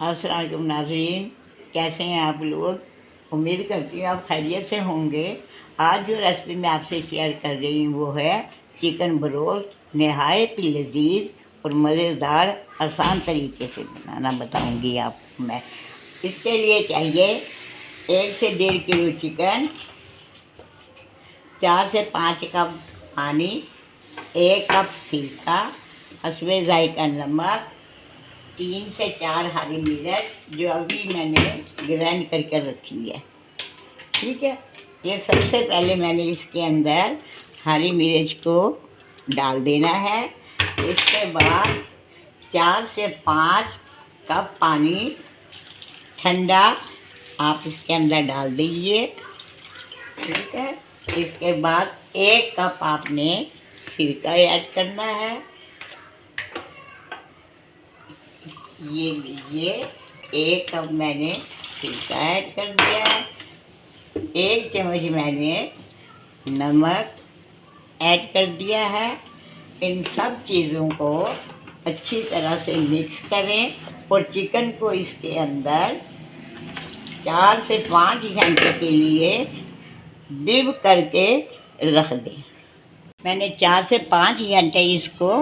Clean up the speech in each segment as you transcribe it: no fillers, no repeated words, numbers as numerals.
अस्सलाम वालेकुम नाज़रीन, कैसे हैं आप लोग। उम्मीद करती हूँ आप खैरियत से होंगे। आज जो रेसिपी मैं आपसे शेयर कर रही हूँ वो है चिकन बरोस्ट। नहायत लजीज और मज़ेदार आसान तरीके से बनाना बताऊँगी आपको मैं। इसके लिए चाहिए 1 से 1.5 किलो चिकन, 4 से 5 कप पानी, 1 कप सिरका, हस्बे ज़ायका नमक, 3 से 4 हरी मिर्च जो अभी मैंने ग्राइंड करके रखी है। ठीक है, ये सबसे पहले मैंने इसके अंदर हरी मिर्च को डाल देना है। इसके बाद 4 से 5 कप पानी ठंडा आप इसके अंदर डाल दीजिए। ठीक है, इसके बाद 1 कप आपने सिरका ऐड करना है। ये लीजिए, 1 कप मैंने सिरका ऐड कर दिया है। 1 चम्मच मैंने नमक ऐड कर दिया है। इन सब चीज़ों को अच्छी तरह से मिक्स करें और चिकन को इसके अंदर 4 से 5 घंटे के लिए डिप करके रख दें। मैंने 4 से 5 घंटे इसको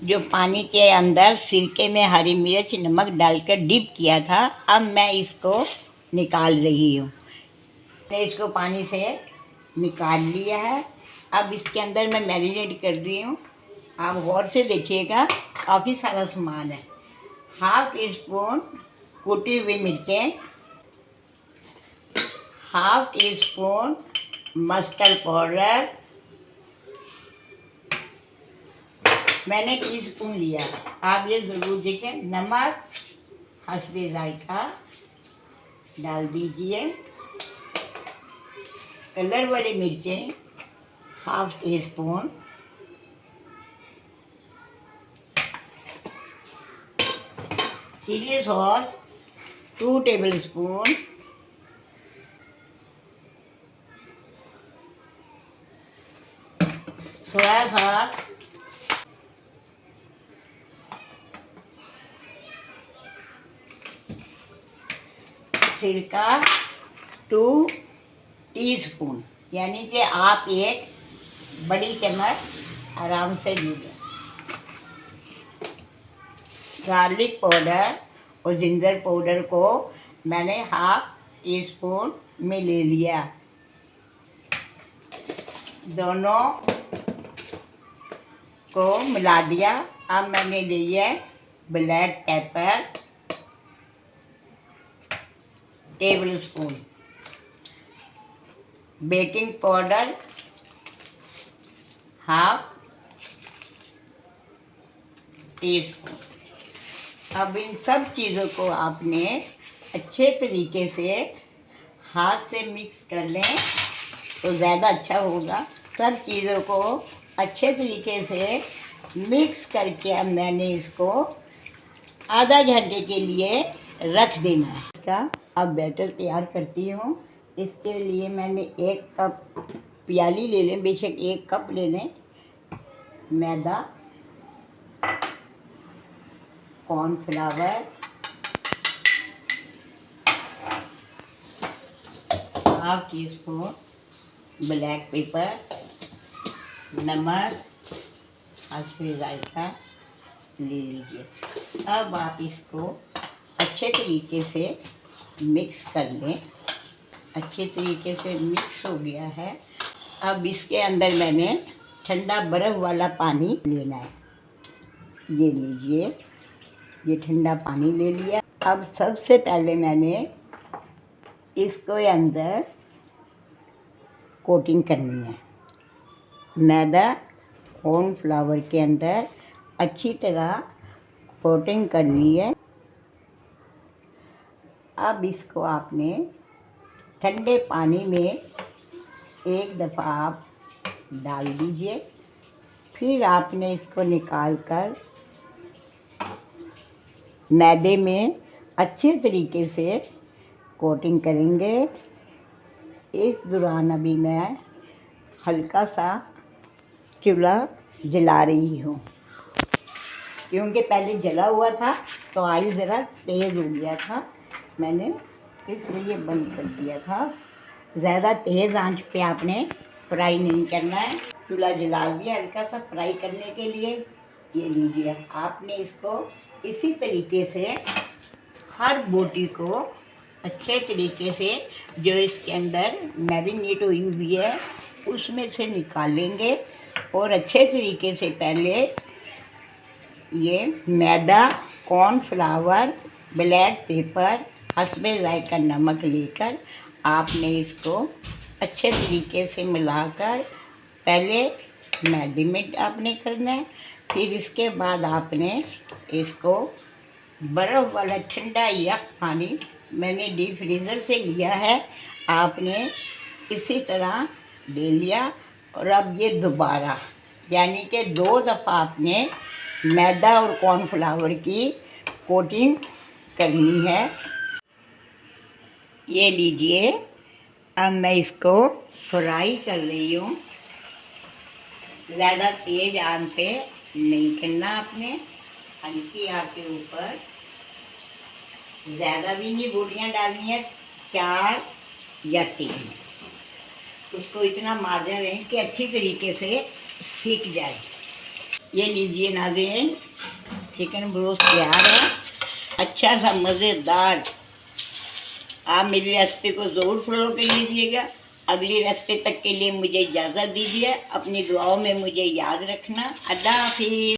जो पानी के अंदर सिरके में हरी मिर्च नमक डालकर डिप किया था, अब मैं इसको निकाल रही हूँ। मैंने इसको पानी से निकाल लिया है। अब इसके अंदर मैं मैरिनेट कर दी हूँ। आप गौर से देखिएगा, काफ़ी सारा सामान है। 1/2 टीस्पून कुटी हुई मिर्चें, 1/2 टीस्पून मस्टर्ड पाउडर, मैंने टीस्पून लिया, आप ये ज़रूर देखें। नमक हस्बे ज़ायका डाल दीजिए। कलर वाली मिर्चें 1/2 teaspoon, chilli sauce 2 tablespoon, soya sauce, सिरका 2 टीस्पून, यानी कि आप एक बड़ी चम्मच आराम से लीजिए। गार्लिक पाउडर और जिंजर पाउडर को मैंने 1/2 टीस्पून में ले लिया। दोनों को मिला दिया। अब मैंने लिया black pepper tablespoon, baking powder 1/2 teaspoon. अब इन सब चीज़ों को आपने अच्छे तरीके से हाथ से मिक्स कर लें तो ज़्यादा अच्छा होगा। सब चीज़ों को अच्छे तरीके से मिक्स करके अब मैंने इसको आधा घंटे के लिए रख देना है। इसका अब बैटर तैयार करती हूँ। इसके लिए मैंने 1 कप, प्याली ले लें, बेशक 1 कप ले लें, मैदा, कॉर्नफ्लावर, 1/2 टीस्पून ब्लैक पेपर, नमक हस्बे ज़ायका ले लीजिए। अब आप इसको अच्छे तरीके से मिक्स कर लें। अच्छे तरीके से मिक्स हो गया है। अब इसके अंदर मैंने ठंडा बर्फ़ वाला पानी लेना है। ये लीजिए, ये ठंडा पानी ले लिया। अब सबसे पहले मैंने इसको अंदर कोटिंग करनी है। मैदा कॉर्नफ्लावर के अंदर अच्छी तरह कोटिंग कर ली है। अब इसको आपने ठंडे पानी में 1 दफ़ा आप डाल दीजिए। फिर आपने इसको निकाल कर मैदे में अच्छे तरीके से कोटिंग करेंगे। इस दौरान अभी मैं हल्का सा चूल्हा जला रही हूँ। क्योंकि पहले जला हुआ था तो ऑयल ज़रा तेज़ हो गया था, मैंने इसलिए बंद कर दिया था। ज़्यादा तेज़ आंच पे आपने फ्राई नहीं करना है। चूल्हा जला दिया हल्का सा फ्राई करने के लिए। ये लीजिए, आपने इसको इसी तरीके से हर बोटी को अच्छे तरीके से जो इसके अंदर मैरिनेट हुई हुई है उसमें से निकालेंगे और अच्छे तरीके से पहले ये मैदा, कॉर्नफ्लावर, ब्लैक पेपर, हस्बे जायका नमक लेकर आपने इसको अच्छे तरीके से मिलाकर पहले मैदे में आपने करना है। फिर इसके बाद आपने इसको बर्फ़ वाला ठंडा यख पानी मैंने डीप फ्रीज़र से लिया है, आपने इसी तरह ले लिया। और अब ये दोबारा यानी कि 2 दफ़ा आपने मैदा और कॉर्नफ्लावर की कोटिंग करनी है। ये लीजिए, अब मैं इसको फ्राई कर रही हूँ। ज़्यादा तेज़ आंच पे नहीं करना आपने, हल्की आंच के ऊपर। ज़्यादा भी नहीं बोटियाँ डालनी है, 4 या 3। उसको इतना मारना है कि अच्छी तरीके से सीख जाए। ये लीजिए नाज़रीन, चिकन ब्रोस्ट तैयार है, अच्छा सा मज़ेदार। आप मेरी रेसिपी को ज़रूर फॉलो कर लीजिएगा। अगली रेसिपी तक के लिए मुझे इजाज़त दीजिए। अपनी दुआओं में मुझे याद रखना। अल्लाह हाफ़िज़।